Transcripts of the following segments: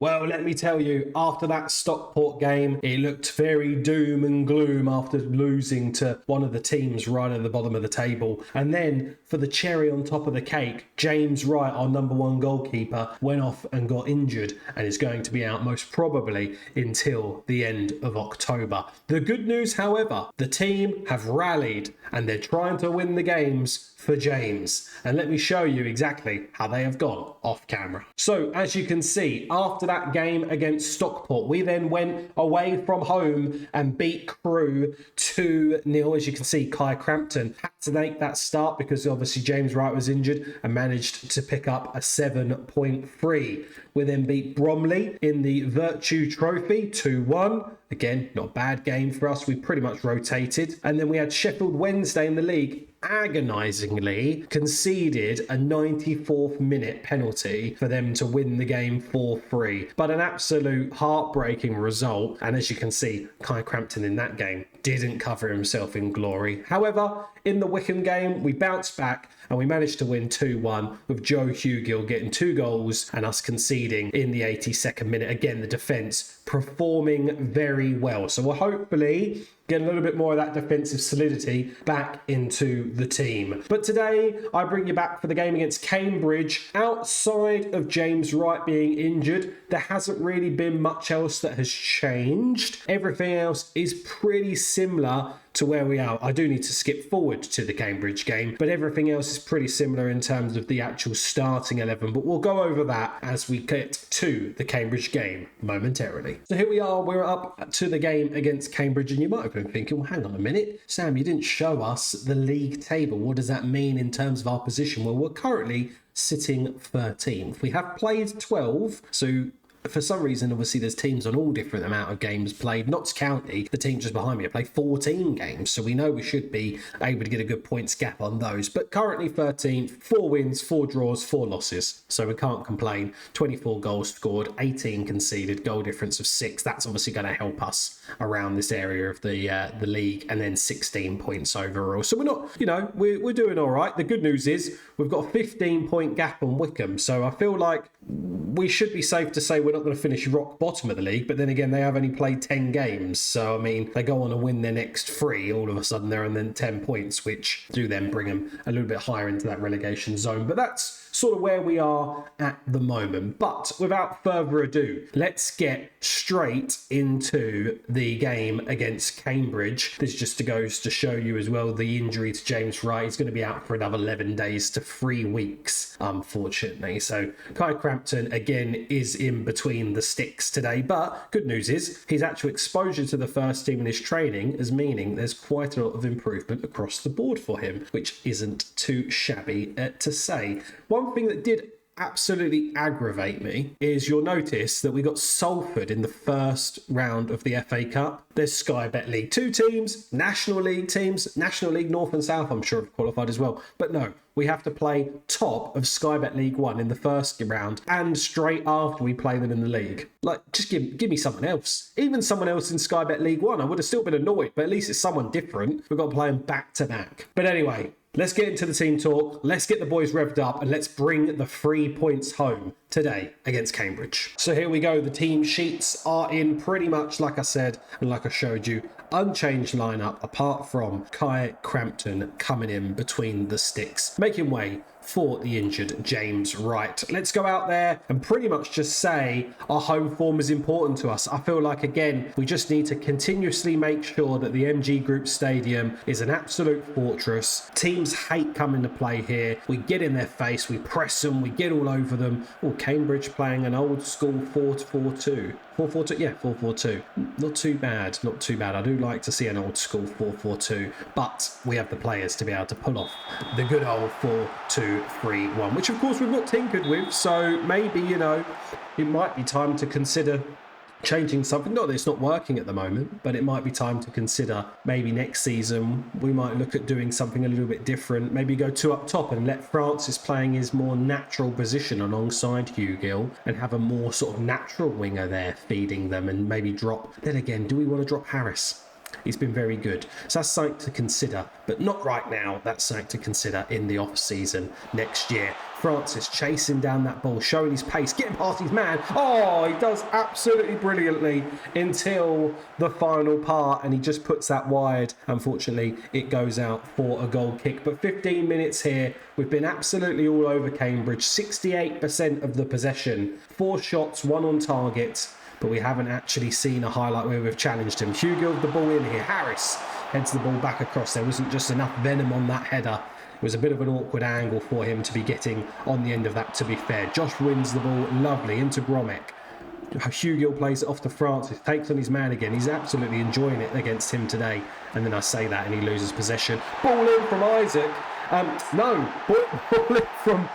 Well, let me tell you, after that Stockport game, it looked very doom and gloom after losing to one of the teams right at the bottom of the table. And then, for the cherry on top of the cake, James Wright, our number one goalkeeper, went off and got injured and is going to be out most probably until the end of October. The good news, however, the team have rallied and they're trying to win the games for James. And let me show you exactly how they have gone off camera. So, as you can see, after that game against Stockport, we then went away from home and beat Crewe 2-0. As you can see, Kai Crampton had to make that start because obviously James Wright was injured and managed to pick up a 7.3. We then beat Bromley in the Virtue Trophy 2-1. Again, not a bad game for us. We pretty much rotated. And then we had Sheffield Wednesday in the league agonisingly conceded a 94th minute penalty for them to win the game 4-3. But an absolute heartbreaking result. And as you can see, Kai Crampton in that game didn't cover himself in glory. However, in the Wycombe game, we bounced back and we managed to win 2-1 with Joe Hugill getting 2 goals and us conceding in the 82nd minute. Again, the defence performing very well. So we'll hopefully get a little bit more of that defensive solidity back into the team. But today, I bring you back for the game against Cambridge. Outside of James Wright being injured, there hasn't really been much else that has changed. Everything else is pretty similar to where we are. I do need to skip forward to the Cambridge game, but everything else is pretty similar in terms of the actual starting 11. But we'll go over that as we get to the Cambridge game momentarily. So here we are, we're up to the game against Cambridge, and you might have been thinking, well, hang on a minute, Sam, you didn't show us the league table. What does that mean in terms of our position? Well, we're currently sitting 13th. We have played 12, so for some reason, obviously, there's teams on all different amount of games played. Notts County, the team just behind me, have played 14 games, so we know we should be able to get a good points gap on those. But currently 13th, 4 wins, 4 draws, 4 losses, so we can't complain. 24 goals scored, 18 conceded, goal difference of 6. That's obviously going to help us around this area of the league, and then 16 points overall. So we're not, we're doing all right. The good news is we've got a 15-point gap on Wycombe, so I feel like we should be safe to say we're not going to finish rock bottom of the league. But then again, they have only played 10 games, so I mean, they go on and win their next 3, all of a sudden they're on then 10 points, which do then bring them a little bit higher into that relegation zone. But that's sort of where we are at the moment. But without further ado, let's get straight into the game against Cambridge. This just goes to show you as well the injury to James Wright. He's going to be out for another 11 days to 3 weeks, unfortunately. So Kai Crampton, again, is in between the sticks today. But good news is his actual exposure to the first team in his training is meaning there's quite a lot of improvement across the board for him, which isn't too shabby to say. One thing that did absolutely aggravate me is you'll notice that we got Salford in the first round of the FA Cup. There's Sky Bet League 2 teams, National League teams, National League North and South, I'm sure have qualified as well. But no, we have to play top of Sky Bet League 1 in the first round and straight after we play them in the league. Like, just give me someone else. Even someone else in Sky Bet League 1, I would have still been annoyed, but at least it's someone different. We've got to play them back to back. But anyway, let's get into the team talk. Let's get the boys revved up and let's bring the 3 points home today against Cambridge. So here we go. The team sheets are in pretty much like I said and like I showed you. Unchanged lineup apart from Kai Crampton coming in between the sticks, making way for the injured James Wright. Let's go out there and pretty much just say our home form is important to us. I feel like, again, we just need to continuously make sure that the MG Group Stadium is an absolute fortress. Teams hate coming to play here. We get in their face, we press them, we get all over them. Oh, Cambridge playing an old school 4-4-2. 4-4-2, yeah, 4-4-2. Not too bad, not too bad. I do like to see an old school 4-4-2, but we have the players to be able to pull off the good old 4-2-3-1, which of course we've not tinkered with, so maybe, it might be time to consider changing something. Not that it's not working at the moment, but it might be time to consider maybe next season we might look at doing something a little bit different. Maybe go 2 up top and let Francis playing his more natural position alongside Hugill and have a more sort of natural winger there feeding them, and maybe drop. Then again, do we want to drop Harris? He's been very good. So that's something to consider, but not right now. That's something to consider in the off season next year. Francis chasing down that ball, showing his pace, getting past his man. Oh, he does absolutely brilliantly until the final part, and he just puts that wide. Unfortunately, it goes out for a goal kick. But 15 minutes here, we've been absolutely all over Cambridge. 68% of the possession, 4 shots, 1 on target, but we haven't actually seen a highlight where we've challenged him. Hugo with the ball in here. Harris heads the ball back across. There wasn't just enough venom on that header. It was a bit of an awkward angle for him to be getting on the end of that, to be fair. Josh wins the ball lovely into Gromek. Hugo plays it off to Francis, takes on his man again. He's absolutely enjoying it against him today. And then I say that and he loses possession. Ball in from Isaac. Ball in from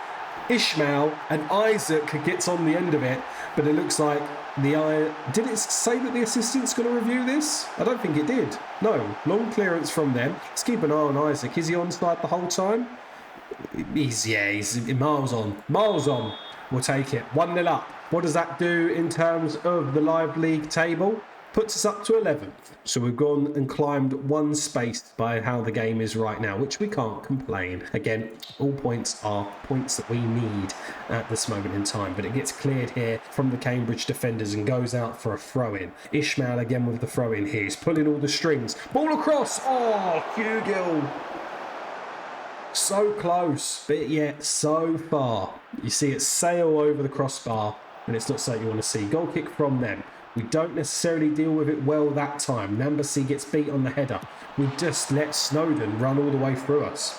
Ishmael, and Isaac gets on the end of it. But it looks like did it say that the assistant's going to review this? I don't think it did. No, long clearance from them. Let's keep an eye on Isaac. Is he onside the whole time? He's miles on. Miles on. We'll take it. 1-0 up. What does that do in terms of the live league table? Puts us up to 11th. So we've gone and climbed 1 space by how the game is right now, which we can't complain. Again, all points are points that we need at this moment in time. But it gets cleared here from the Cambridge defenders and goes out for a throw-in. Ishmael again with the throw-in here. He's pulling all the strings. Ball across. Oh, Hugo. So close, but yet so far. You see it sail over the crossbar, and it's not something you want to see. Goal kick from them. We don't necessarily deal with it well that time. Nambasi gets beat on the header. We just let Snowden run all the way through us.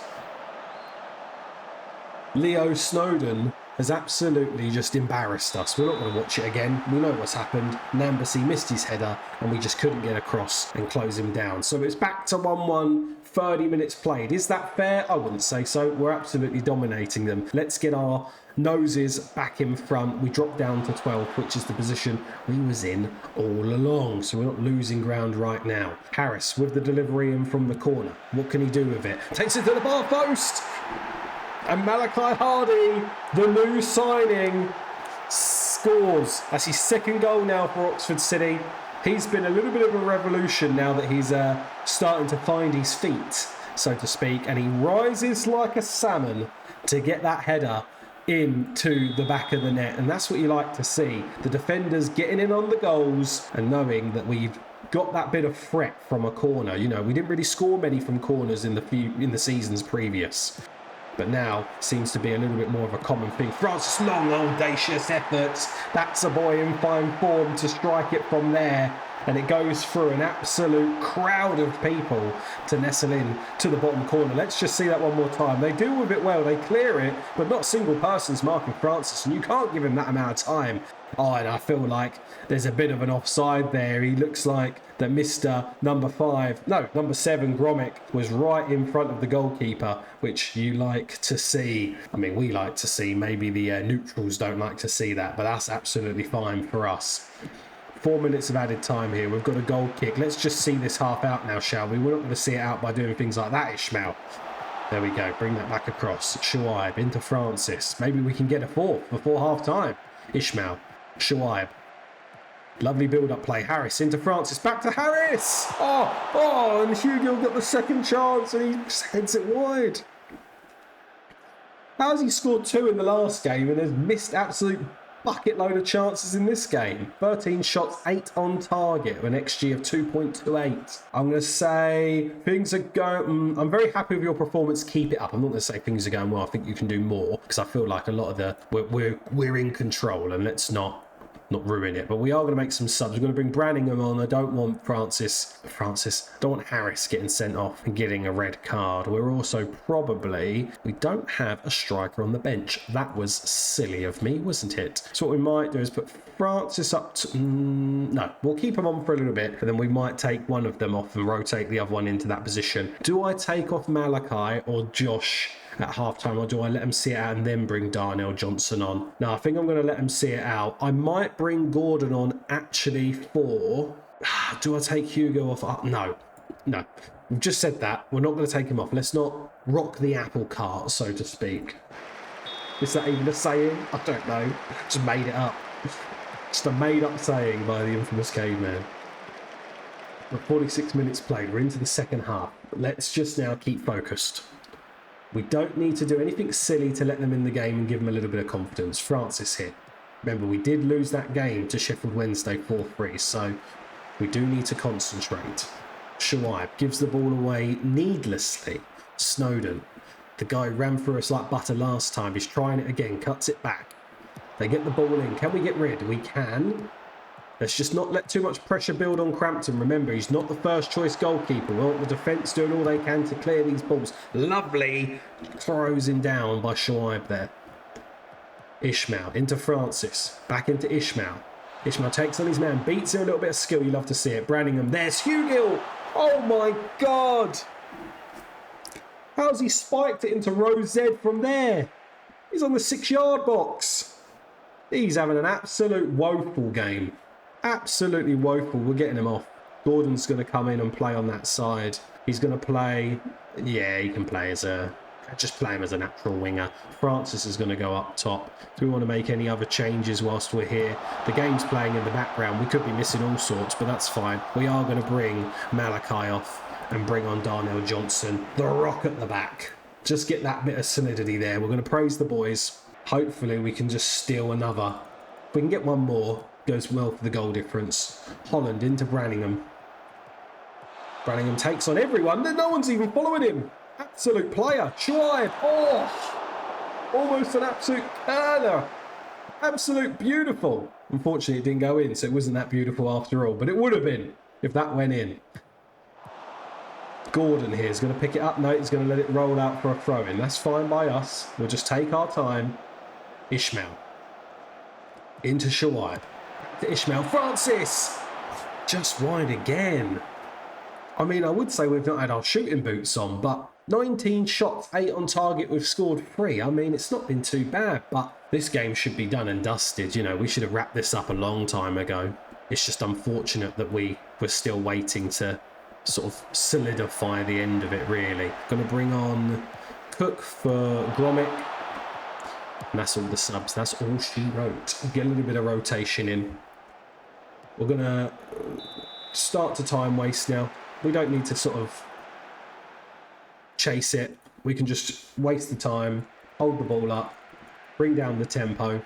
Leo Snowden has absolutely just embarrassed us. We're not going to watch it again. We know what's happened. Nambasi missed his header and we just couldn't get across and close him down. So it's back to 1-1, 30 minutes played. Is that fair? I wouldn't say so. We're absolutely dominating them. Let's get our noses back in front. We drop down to 12th, which is the position we was in all along. So we're not losing ground right now. Harris with the delivery in from the corner. What can he do with it? Takes it to the bar post. And Malachi Hardy, the new signing, scores. That's his 2nd goal now for Oxford City. He's been a little bit of a revolution now that he's starting to find his feet, so to speak. And he rises like a salmon to get that header into the back of the net. And that's what you like to see. The defenders getting in on the goals and knowing that we've got that bit of threat from a corner. You know, we didn't really score many from corners in the seasons previous. But now seems to be a little bit more of a common thing. Francis, long, audacious efforts. That's a boy in fine form to strike it from there. And it goes through an absolute crowd of people to nestle in to the bottom corner. Let's just see that one more time. They deal with it well. They clear it, but not a single person's marking Francis. And you can't give him that amount of time. Oh, and I feel like there's a bit of an offside there. He looks like that number 7, Gromek, was right in front of the goalkeeper, which you like to see. I mean, we like to see. Maybe the neutrals don't like to see that, but that's absolutely fine for us. 4 minutes of added time here. We've got a goal kick. Let's just see this half out now, shall we? We're not going to see it out by doing things like that, Ishmael. There we go. Bring that back across. Shuaib into Francis. Maybe we can get a 4th before half time. Ishmael. Shuaib. Lovely build-up play. Harris into Francis. Back to Harris. Oh, and Hugo got the 2nd chance and he just heads it wide. How has he scored 2 in the last game and has missed absolute bucket load of chances in this game? 13 shots, 8 on target, with an XG of 2.28. I'm going to say things are going... I'm very happy with your performance. Keep it up. I'm not going to say things are going well. I think you can do more, because I feel like a lot of we're in control, and let's not ruin it. But we are going to make some subs. We're going to bring Branningham on. I don't want don't want Harris getting sent off and getting a red card. We're also we don't have a striker on the bench. That was silly of me, wasn't it? So what we might do is put Francis up to... no, we'll keep him on for a little bit, and then we might take one of them off and rotate the other one into that position. Do I take off Malachi or Josh at halftime, or do I let him see it out and then bring Darnell Johnson on? No, I think I'm going to let him see it out. I might bring Gordon on actually for... do I take Hugo off? No. We've just said that. We're not going to take him off. Let's not rock the apple cart, so to speak. Is that even a saying? I don't know. Just made it up. Just a made-up saying by the infamous caveman. But 46 minutes played. We're into the second half. Let's just now keep focused. We don't need to do anything silly to let them in the game and give them a little bit of confidence. Francis here. Remember, we did lose that game to Sheffield Wednesday 4-3, so we do need to concentrate. Shoaib gives the ball away needlessly. Snowden, the guy ran through us like butter last time. He's trying it again, cuts it back. They get the ball in. Can we get rid? We can. Let's just not let too much pressure build on Crampton. Remember, he's not the first choice goalkeeper. We want the defence doing all they can to clear these balls. Lovely closing down by Shoaib there. Ishmael into Francis. Back into Ishmael. Ishmael takes on his man. Beats him a little bit of skill. You love to see it. Branningham. There's Hugill. Oh my God. How's he spiked it into row Z from there? He's on the 6-yard box. He's having an absolute woeful game. Absolutely woeful. We're getting him off. Gordon's going to come in and play on that side. He's going to play... Yeah, he can play as a... Just play him as a natural winger. Francis is going to go up top. Do we want to make any other changes whilst we're here? The game's playing in the background. We could be missing all sorts, but that's fine. We are going to bring Malachi off and bring on Darnell Johnson. The rock at the back. Just get that bit of solidity there. We're going to praise the boys. Hopefully we can just steal another. If we can get one more, goes well for the goal difference. Holland into Branningham. Branningham takes on everyone. No one's even following him. Absolute player. Shoaib. Oh, almost an absolute curler. Absolute beautiful. Unfortunately, it didn't go in, so it wasn't that beautiful after all. But it would have been if that went in. Gordon here is going to pick it up. No, he's going to let it roll out for a throw-in. That's fine by us. We'll just take our time. Ishmael. Into Shoaib. To Ishmael. Francis! Just wide again. I mean, I would say we've not had our shooting boots on, but 19 shots, 8 on target, we've scored 3. I mean, it's not been too bad, but this game should be done and dusted. You know, we should have wrapped this up a long time ago. It's just unfortunate that we were still waiting to sort of solidify the end of it, really. Going to bring on Cook for Gromit. And that's all the subs. That's all she wrote. Get a little bit of rotation in. We're going to start to time waste now. We don't need to sort of chase it. We can just waste the time, hold the ball up, bring down the tempo.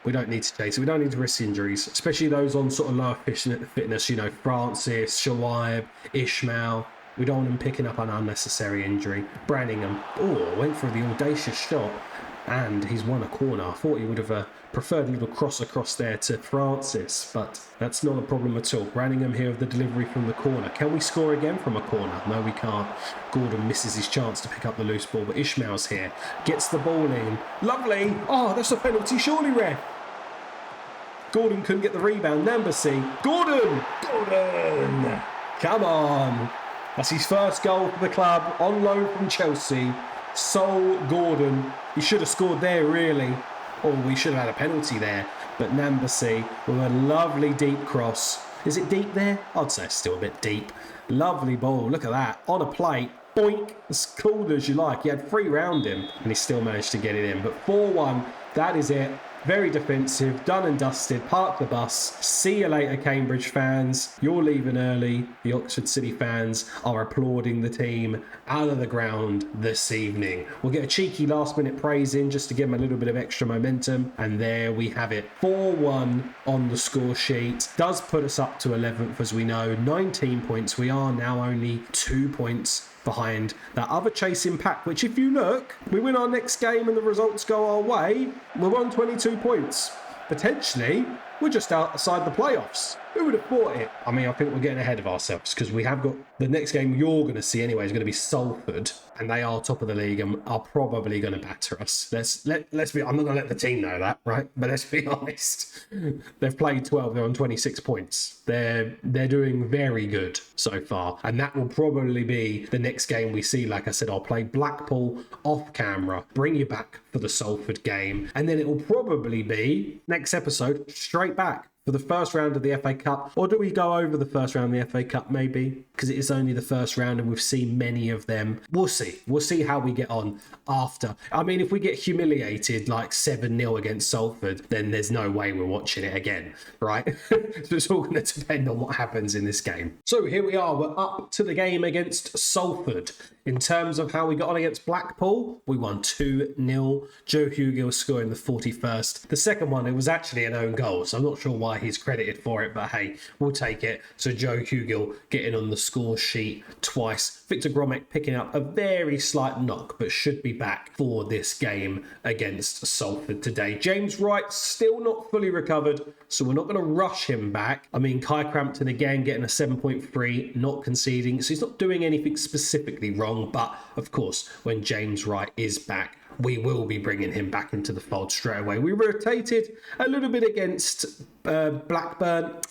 We don't need to chase it. We don't need to risk injuries, especially those on sort of lower fitness, you know, Francis, Shoaib, Ishmael. We don't want them picking up an unnecessary injury. Branningham, went for the audacious shot, and he's won a corner. I thought he would have preferred a little cross across there to Francis, but that's not a problem at all. Branningham here with the delivery from the corner. Can we score again from a corner? No, we can't. Gordon misses his chance to pick up the loose ball, but Ishmael's here. Gets the ball in. Lovely! Oh, that's a penalty, surely, ref. Gordon couldn't get the rebound. Nambasi. Gordon! Gordon! Come on! That's his first goal for the club, on loan from Chelsea. Sol Gordon. He should have scored there, really. Or we should have had a penalty there. But Nambasi with a lovely deep cross. Is it deep there? I'd say it's still a bit deep. Lovely ball. Look at that. On a plate. Boink. As cool as you like. He had 3 round him and he still managed to get it in. But 4-1. That is it. Very defensive, done and dusted, park the bus. See you later, Cambridge fans. You're leaving early. The Oxford City fans are applauding the team out of the ground this evening. We'll get a cheeky last-minute praise in just to give them a little bit of extra momentum. And there we have it. 4-1 on the score sheet. Does put us up to 11th, as we know. 19 points. We are now only 2 points behind that other chasing pack, which if you look, we win our next game and the results go our way, we're on 22 points. Potentially, we're just outside the playoffs. Who would have thought it? I mean, I think we're getting ahead of ourselves because we have got the next game you're going to see anyway is going to be Salford, and they are top of the league and are probably going to batter us. Let's be. I'm not going to let the team know that, right? But let's be honest. They've played 12. They're on 26 points. They're doing very good so far, and that will probably be the next game we see. Like I said, I'll play Blackpool off camera, bring you back for the Salford game, and then it will probably be next episode straight back for the first round of the FA Cup. Or do we go over the first round of the FA Cup maybe? Because it is only the first round and we've seen many of them. We'll see. We'll see how we get on after. I mean, if we get humiliated like 7-0 against Salford, then there's no way we're watching it again, right? So it's all going to depend on what happens in this game. So here we are. We're up to the game against Salford. In terms of how we got on against Blackpool, we won 2-0. Joe Hugill scoring the 41st. The second one, it was actually an own goal, so I'm not sure why he's credited for it, but hey, we'll take it. So Joe Hugill getting on the score sheet twice. Victor Gromek picking up a very slight knock, but should be back for this game against Salford today. James Wright still not fully recovered, so we're not going to rush him back. I mean, Kai Crampton again getting a 7.3, not conceding, so he's not doing anything specifically wrong, but of course, when James Wright is back, we will be bringing him back into the fold straight away. We rotated a little bit against Blackpool,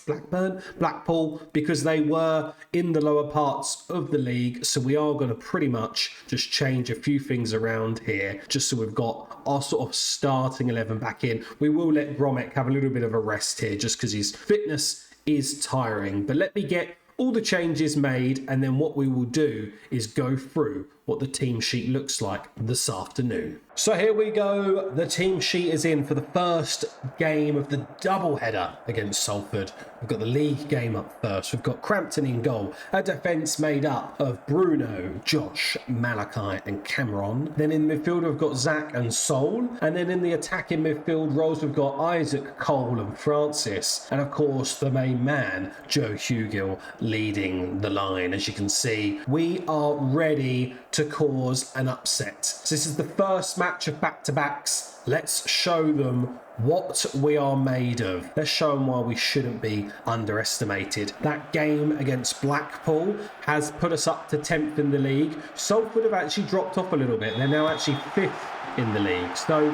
because they were in the lower parts of the league. So we are going to pretty much just change a few things around here, just so we've got our sort of starting 11 back in. We will let Gromek have a little bit of a rest here, just because his fitness is tiring. But let me get all the changes made, and then what we will do is go through what the team sheet looks like this afternoon. So here we go. The team sheet is in for the first game of the doubleheader against Salford. We've got the league game up first. We've got Crampton in goal. A defence made up of Bruno, Josh, Malachi and Cameron. Then in midfield we've got Zach and Sol. And then in the attacking midfield roles we've got Isaac, Cole and Francis. And of course the main man, Joe Hugill, leading the line. As you can see, we are ready to cause an upset. So this is the first match of back-to-backs. Let's show them what we are made of. Let's show them why we shouldn't be underestimated. That game against Blackpool has put us up to 10th in the league. Salford have actually dropped off a little bit. They're now actually 5th in the league. So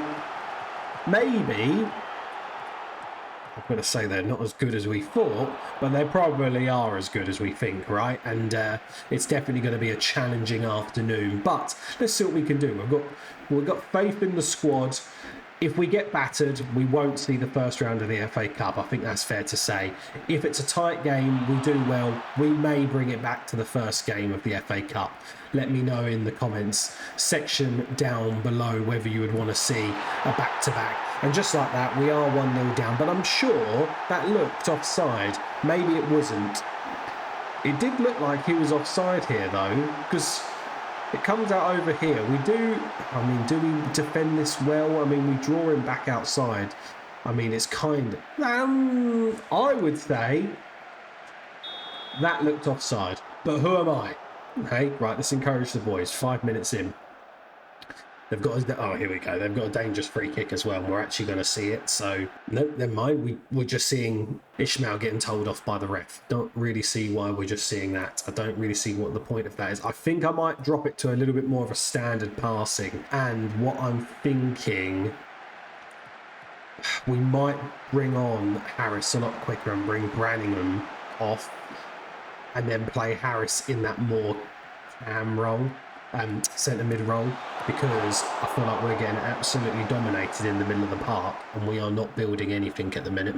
maybe, I'm going to say they're not as good as we thought, but they probably are as good as we think, right? And it's definitely going to be a challenging afternoon. But let's see what we can do. We've got faith in the squad. If we get battered, we won't see the first round of the FA Cup. I think that's fair to say. If it's a tight game, we do well, we may bring it back to the first game of the FA Cup. Let me know in the comments section down below whether you would want to see a back-to-back. And just like that, we are 1-0 down. But I'm sure that looked offside. Maybe it wasn't. It did look like he was offside here, though, because it comes out over here. Do we defend this well? I mean, we draw him back outside. I mean, it's kind of... I would say that looked offside. But who am I? Okay, right, let's encourage the boys. 5 minutes in. They've got... Oh, here we go. They've got a dangerous free kick as well. And we're actually going to see it. So, no, never mind. We're just seeing Ishmael getting told off by the ref. Don't really see why we're just seeing that. I don't really see what the point of that is. I think I might drop it to a little bit more of a standard passing. And what I'm thinking, we might bring on Harris a lot quicker and bring Branningham off. And then play Harris in that more cam role. Centre mid role, because I feel like we're getting absolutely dominated in the middle of the park and we are not building anything at the minute.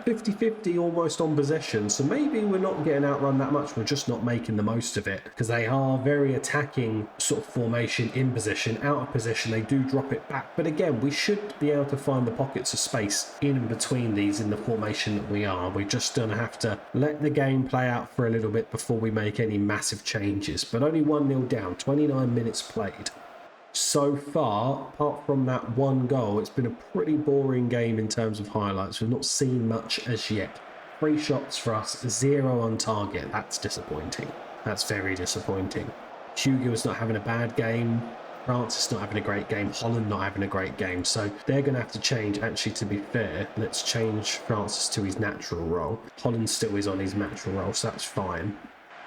50-50 almost on possession, so maybe we're not getting outrun that much, we're just not making the most of it, because they are very attacking sort of formation in possession. Out of possession they do drop it back, but again we should be able to find the pockets of space in and between these in the formation that we are. We're just going to have to let the game play out for a little bit before we make any massive changes, but only 1-0 down, 29 minutes played. So far, apart from that one goal, it's been a pretty boring game in terms of highlights. We've not seen much as yet. 3 shots for us, 0 on target. That's disappointing. That's very disappointing. Hugill's not having a bad game. Francis not having a great game. Holland not having a great game. So they're going to have to change. Actually, to be fair, let's change Francis to his natural role. Holland still is on his natural role, so that's fine.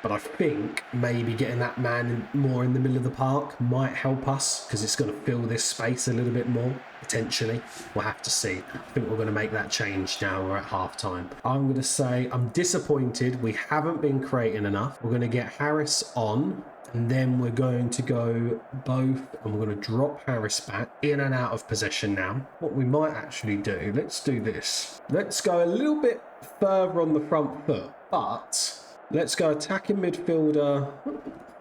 But I think maybe getting that man more in the middle of the park might help us, because it's going to fill this space a little bit more, potentially. We'll have to see. I think we're going to make that change now we're at half-time. I'm going to say I'm disappointed. We haven't been creating enough. We're going to get Harris on, and then we're going to go both, and we're going to drop Harris back in and out of possession now. What we might actually do, let's do this. Let's go a little bit further on the front foot, but... let's go attacking midfielder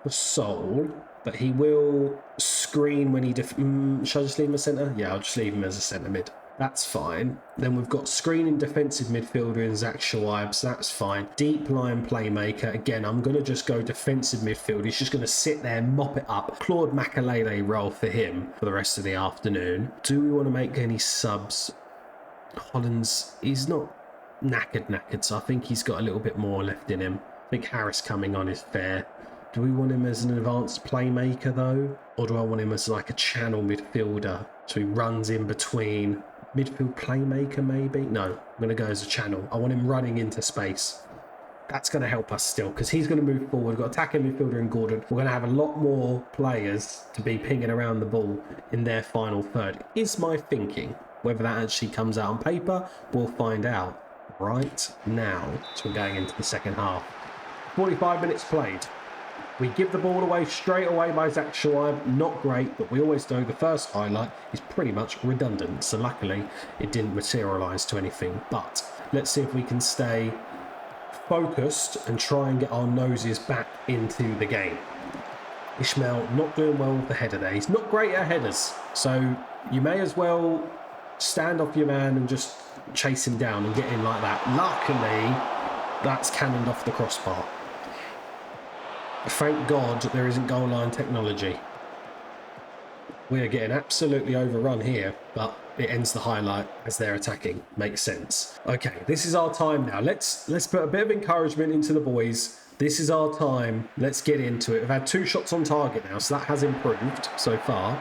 for Sol, but he will screen when he... should I just leave him as centre? Yeah, I'll just leave him as a centre mid. That's fine. Then we've got screening defensive midfielder in Zach Schwab, so that's fine. Deep line playmaker. Again, I'm going to just go defensive midfield. He's just going to sit there and mop it up. Claude Makalele role for him for the rest of the afternoon. Do we want to make any subs? Holland's, he's not knackered, so I think he's got a little bit more left in him. I think Harris coming on is fair. Do we want him as an advanced playmaker though? Or do I want him as like a channel midfielder? So he runs in between. Midfield playmaker maybe? No, I'm going to go as a channel. I want him running into space. That's going to help us still because he's going to move forward. We've got attacking midfielder in Gordon. We're going to have a lot more players to be pinging around the ball in their final third. Is my thinking. Whether that actually comes out on paper, we'll find out right now. So we're going into the second half. 45 minutes played. We give the ball away straight away by Zach Schwab. Not great, but we always know the first highlight is pretty much redundant. So luckily, it didn't materialise to anything. But let's see if we can stay focused and try and get our noses back into the game. Ishmael not doing well with the header there. He's not great at headers. So you may as well stand off your man and just chase him down and get in like that. Luckily, that's cannoned off the crossbar. Thank God there isn't goal line technology. We are getting absolutely overrun here, but it ends the highlight as they're attacking. Makes sense. Okay, this is our time now. Let's put a bit of encouragement into the boys. This is our time. Let's get into it. We've had 2 shots on target now, so that has improved so far.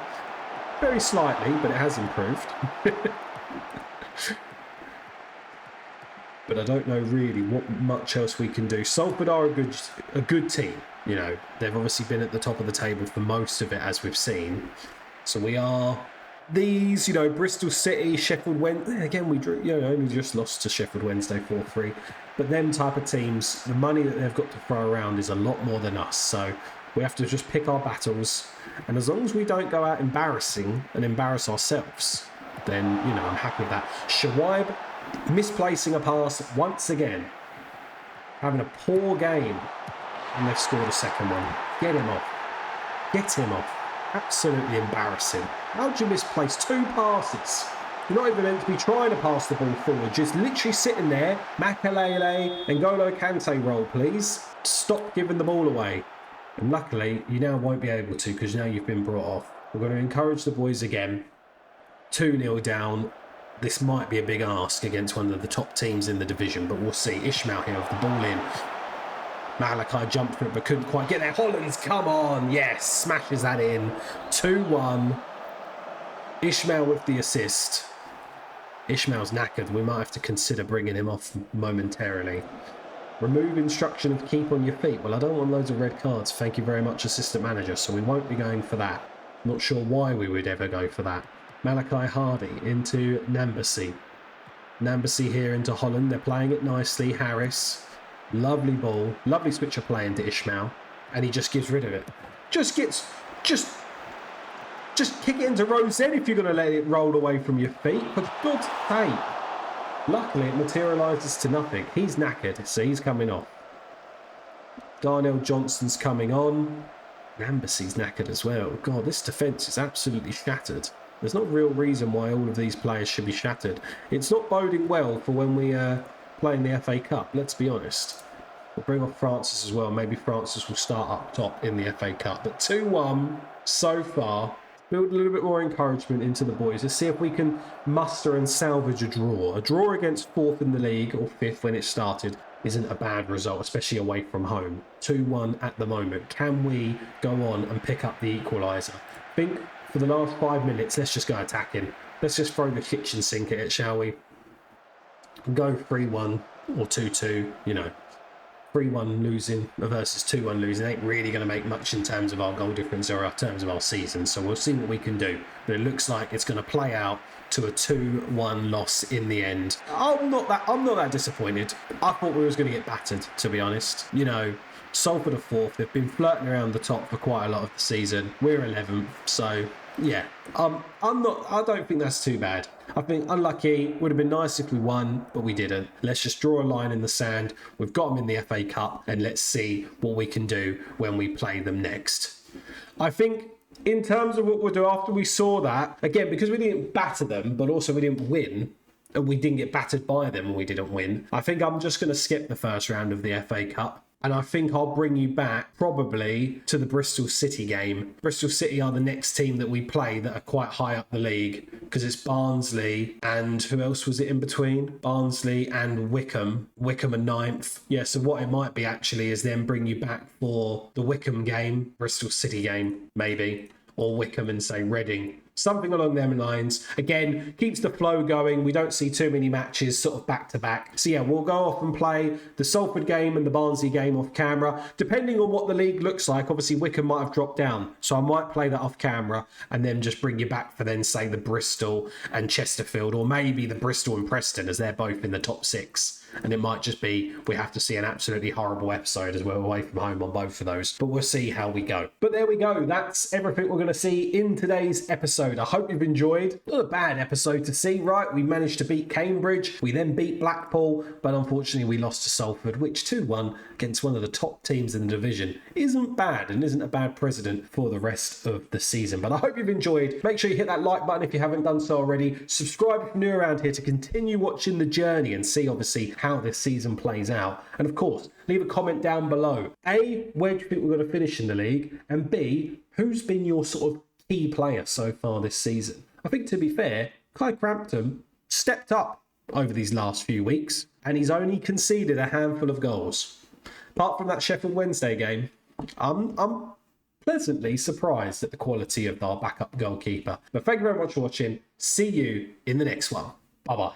Very slightly, but it has improved. But I don't know really what much else we can do. Salford are a good team. You know, they've obviously been at the top of the table for most of it, as we've seen. So we are these, you know, Bristol City, Sheffield Wednesday. Again, we drew, you know, only just lost to Sheffield Wednesday 4-3. But them type of teams, the money that they've got to throw around is a lot more than us. So we have to just pick our battles. And as long as we don't go out embarrassing and embarrass ourselves, then, you know, I'm happy with that. Shawib misplacing a pass once again. Having a poor game. And they've scored a second one. Get him off. Get him off. Absolutely embarrassing. How'd you misplace 2 passes? You're not even meant to be trying to pass the ball forward. Just literally sitting there. Makalele and N'Golo Kante roll, please. Stop giving the ball away. And luckily, you now won't be able to because now you've been brought off. We're going to encourage the boys again. 2-0 down. This might be a big ask against one of the top teams in the division, but we'll see. Ishmael here with the ball in. Malachi jumped for it but couldn't quite get there. Hollands, come on. Yes, smashes that in. 2-1. Ishmael with the assist. Ishmael's knackered. We might have to consider bringing him off momentarily. Remove instruction of keep on your feet. Well, I don't want loads of red cards. Thank you very much, assistant manager. So we won't be going for that. Not sure why we would ever go for that. Malachi Hardy into Nambasi. Nambasi here into Holland. They're playing it nicely. Harris. Lovely ball. Lovely switch of play into Ishmael. And he just gives rid of it. Just kick it into Rose then if you're going to let it roll away from your feet. For God's sake. Luckily, it materialises to nothing. He's knackered, so he's coming off. Darnell Johnson's coming on. Nambasi's knackered as well. God, this defence is absolutely shattered. There's no real reason why all of these players should be shattered. It's not boding well for when we play in the FA Cup, let's be honest. We'll bring off Francis as well. Maybe Francis will start up top in the FA Cup. But 2-1 so far. Build a little bit more encouragement into the boys. Let's see if we can muster and salvage a draw. A draw against 4th in the league, or 5th when it started, isn't a bad result, especially away from home. 2-1 at the moment. Can we go on and pick up the equaliser? I think for the last 5 minutes, let's just go attacking. Let's just throw the kitchen sink at it, shall we? Go 3-1 or 2-2, you know. 3-1 losing versus 2-1 losing ain't really going to make much in terms of our goal difference or in terms of our season. So we'll see what we can do. But it looks like it's going to play out to a 2-1 loss in the end. I'm not that disappointed. I thought we was going to get battered, to be honest. You know, Salford are 4th. They've been flirting around the top for quite a lot of the season. We're 11th. So yeah, I don't think that's too bad. I think unlucky. Would have been nice if we won, but we didn't. Let's just draw a line in the sand. We've got them in the FA Cup, and let's see what we can do when we play them next. I think in terms of what we'll do after we saw that, again, because we didn't batter them, but also we didn't win, and we didn't get battered by them and we didn't win, I think I'm just going to skip the first round of the FA Cup. And I think I'll bring you back probably to the Bristol City game. Bristol City are the next team that we play that are quite high up the league, because it's Barnsley and who else was it in between? Barnsley and Wickham. Wickham are 9th. Yeah, so what it might be actually is then bring you back for the Wickham game, Bristol City game, maybe. Or Wickham and say Reading. Something along them lines. Again, keeps the flow going. We don't see too many matches sort of back to back. So yeah, we'll go off and play the Salford game and the Barnsley game off camera. Depending on what the league looks like, obviously Wickham might have dropped down. So I might play that off camera and then just bring you back for then say the Bristol and Chesterfield, or maybe the Bristol and Preston, as they're both in the top 6. And it might just be we have to see an absolutely horrible episode as we're away from home on both of those. But we'll see how we go. But there we go. That's everything we're going to see in today's episode. I hope you've enjoyed. Not a bad episode to see, right? We managed to beat Cambridge. We then beat Blackpool. But unfortunately, we lost to Salford, which 2-1 against one of the top teams in the division isn't bad and isn't a bad precedent for the rest of the season. But I hope you've enjoyed. Make sure you hit that like button if you haven't done so already. Subscribe if you're new around here to continue watching the journey and see, obviously, how this season plays out. And of course, leave a comment down below. A, where do you think we're going to finish in the league? And B, who's been your sort of key player so far this season? I think, to be fair, Kai Crampton stepped up over these last few weeks and he's only conceded a handful of goals. Apart from that Sheffield Wednesday game, I'm pleasantly surprised at the quality of our backup goalkeeper. But thank you very much for watching. See you in the next one. Bye-bye.